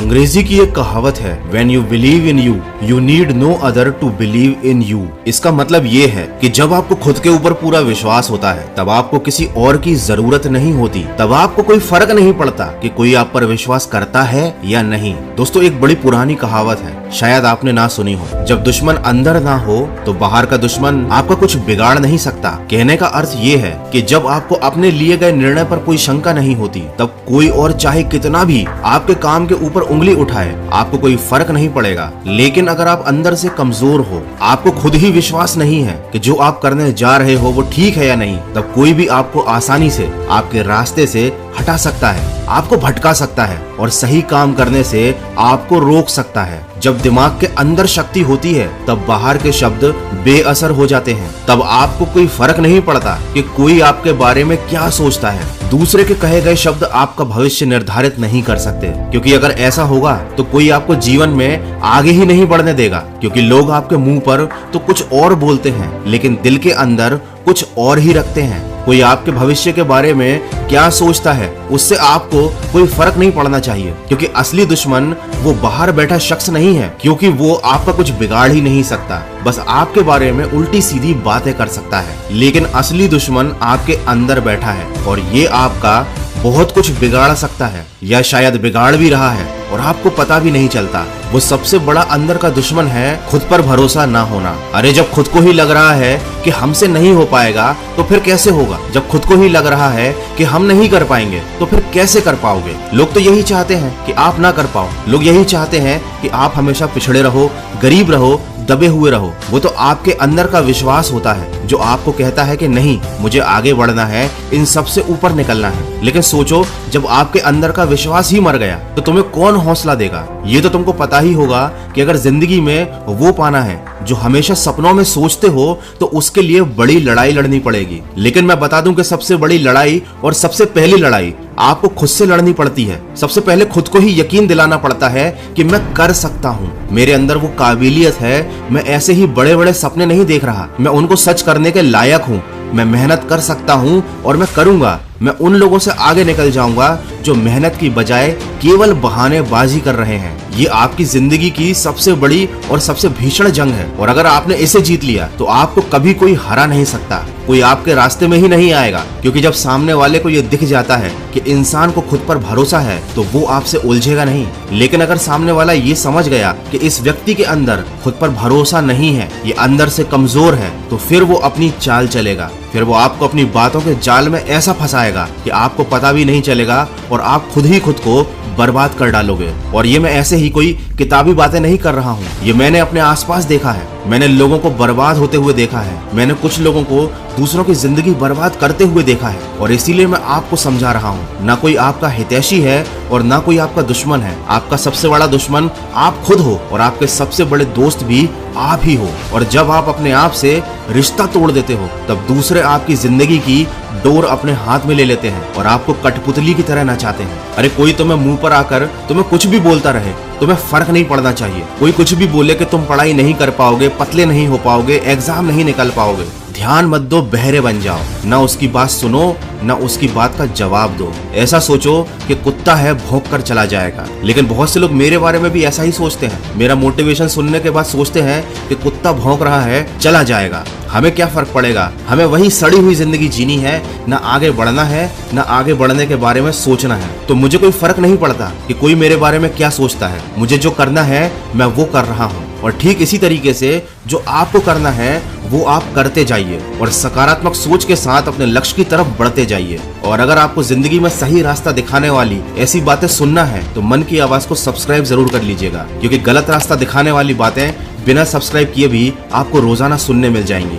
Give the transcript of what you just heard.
अंग्रेजी की एक कहावत है, When you believe in you, you need no other to believe in you। इसका मतलब ये है कि जब आपको खुद के ऊपर पूरा विश्वास होता है तब आपको किसी और की जरूरत नहीं होती, तब आपको कोई फर्क नहीं पड़ता कि कोई आप पर विश्वास करता है या नहीं। दोस्तों, एक बड़ी पुरानी कहावत है, शायद आपने ना सुनी हो, जब दुश्मन अंदर ना हो तो बाहर का दुश्मन आपका कुछ बिगाड़ नहीं सकता। कहने का अर्थ ये है कि जब आपको अपने लिए गए निर्णय पर कोई शंका नहीं होती तब कोई और चाहे कितना भी आपके काम के ऊपर उंगली उठाए, आपको कोई फर्क नहीं पड़ेगा। लेकिन अगर आप अंदर से कमजोर हो, आपको खुद ही विश्वास नहीं है कि जो आप करने जा रहे हो वो ठीक है या नहीं, तब कोई भी आपको आसानी से आपके रास्ते से हटा सकता है, आपको भटका सकता है और सही काम करने से आपको रोक सकता है। जब दिमाग के अंदर शक्ति होती है तब बाहर के शब्द बेअसर हो जाते हैं। तब आपको कोई फर्क नहीं पड़ता कि कोई आपके बारे में क्या सोचता है। दूसरे के कहे गए शब्द आपका भविष्य निर्धारित नहीं कर सकते, क्योंकि अगर ऐसा होगा तो कोई आपको जीवन में आगे ही नहीं बढ़ने देगा, क्योंकि लोग आपके मुंह पर तो कुछ और बोलते हैं लेकिन दिल के अंदर कुछ और ही रखते हैं। कोई आपके भविष्य के बारे में क्या सोचता है उससे आपको कोई फर्क नहीं पड़ना चाहिए, क्योंकि असली दुश्मन वो बाहर बैठा शख्स नहीं है, क्योंकि वो आपका कुछ बिगाड़ ही नहीं सकता, बस आपके बारे में उल्टी सीधी बातें कर सकता है। लेकिन असली दुश्मन आपके अंदर बैठा है और ये आपका बहुत कुछ बिगाड़ सकता है या शायद बिगाड़ भी रहा है और आपको पता भी नहीं चलता। वो सबसे बड़ा अंदर का दुश्मन है खुद पर भरोसा ना होना। अरे जब खुद को ही लग रहा है कि हमसे नहीं हो पाएगा तो फिर कैसे होगा? जब खुद को ही लग रहा है कि हम नहीं कर पाएंगे तो फिर कैसे कर पाओगे? लोग तो यही चाहते हैं कि आप ना कर पाओ, लोग यही चाहते हैं कि आप हमेशा पिछड़े रहो, गरीब रहो, दबे हुए रहो। वो तो आपके अंदर का विश्वास होता है जो आपको कहता है कि नहीं, मुझे आगे बढ़ना है, इन सब से ऊपर निकलना है। लेकिन सोचो, जब आपके अंदर का विश्वास ही मर गया तो तुम्हें कौन हौसला देगा? ये तो तुमको पता ही होगा कि अगर जिंदगी में वो पाना है जो हमेशा सपनों में सोचते हो तो उसके लिए बड़ी लड़ाई लड़नी पड़ेगी। लेकिन मैं बता दूं कि सबसे बड़ी लड़ाई और सबसे पहली लड़ाई आपको खुद से लड़नी पड़ती है। सबसे पहले खुद को ही यकीन दिलाना पड़ता है कि मैं कर सकता हूँ, मेरे अंदर वो काबिलियत है, मैं ऐसे ही बड़े बड़े सपने नहीं देख रहा, मैं उनको सच करने के लायक हूँ, मैं मेहनत कर सकता हूँ और मैं करूंगा। मैं उन लोगों से आगे निकल जाऊंगा जो मेहनत की बजाय केवल बहानेबाजी कर रहे हैं। ये आपकी जिंदगी की सबसे बड़ी और सबसे भीषण जंग है और अगर आपने इसे जीत लिया तो आपको कभी कोई हरा नहीं सकता, कोई आपके रास्ते में ही नहीं आएगा, क्योंकि जब सामने वाले को ये दिख जाता है कि इंसान को खुद पर भरोसा है तो वो आपसे उलझेगा नहीं। लेकिन अगर सामने वाला ये समझ गया कि इस व्यक्ति के अंदर खुद पर भरोसा नहीं है, ये अंदर से कमजोर है, तो फिर वो अपनी चाल चलेगा, फिर वो आपको अपनी बातों के जाल में ऐसा फंसाएगा कि आपको पता भी नहीं चलेगा और आप खुद ही खुद को बर्बाद कर डालोगे। और ये मैं ऐसे ही कोई किताबी बातें नहीं कर रहा हूँ, ये मैंने अपने आसपास देखा है। मैंने लोगों को बर्बाद होते हुए देखा है, मैंने कुछ लोगों को दूसरों की जिंदगी बर्बाद करते हुए देखा है और इसीलिए मैं आपको समझा रहा हूँ। ना कोई आपका हितैषी है और ना कोई आपका दुश्मन है। आपका सबसे बड़ा दुश्मन आप खुद हो और आपके सबसे बड़े दोस्त भी आप ही हो। और जब आप अपने आप से रिश्ता तोड़ देते हो तब दूसरे आपकी जिंदगी की डोर अपने हाथ में ले लेते हैं और आपको कठपुतली की तरह नचाते हैं। अरे कोई तुम्हें मुंह पर आकर तुम्हें कुछ भी बोलता रहे, तुम्हें फर्क नहीं पड़ना चाहिए। कोई कुछ भी बोले कि तुम पढ़ाई नहीं कर पाओगे, पतले नहीं हो पाओगे, एग्जाम नहीं निकल पाओगे, ध्यान मत दो, बहरे बन जाओ, ना उसकी बात सुनो ना उसकी बात का जवाब दो। ऐसा सोचो कि कुत्ता है, भौंक कर चला जाएगा। लेकिन बहुत से लोग मेरे बारे में भी ऐसा ही सोचते हैं। मेरा मोटिवेशन सुनने के बाद सोचते हैं कि कुत्ता भौंक रहा है, चला जाएगा, हमें क्या फर्क पड़ेगा, हमें वही सड़ी हुई जिंदगी जीनी है, ना आगे बढ़ना है ना आगे बढ़ने के बारे में सोचना है। तो मुझे कोई फर्क नहीं पड़ता कि कोई मेरे बारे में क्या सोचता है, मुझे जो करना है मैं वो कर रहा हूँ। और ठीक इसी तरीके से जो आपको करना है वो आप करते जाइए और सकारात्मक सोच के साथ अपने लक्ष्य की तरफ बढ़ते जाइए। और अगर आपको जिंदगी में सही रास्ता दिखाने वाली ऐसी बातें सुनना है तो मन की आवाज को सब्सक्राइब जरूर कर लीजिएगा, क्योंकि गलत रास्ता दिखाने वाली बातें बिना सब्सक्राइब किए भी आपको रोजाना सुनने मिल जाएंगी।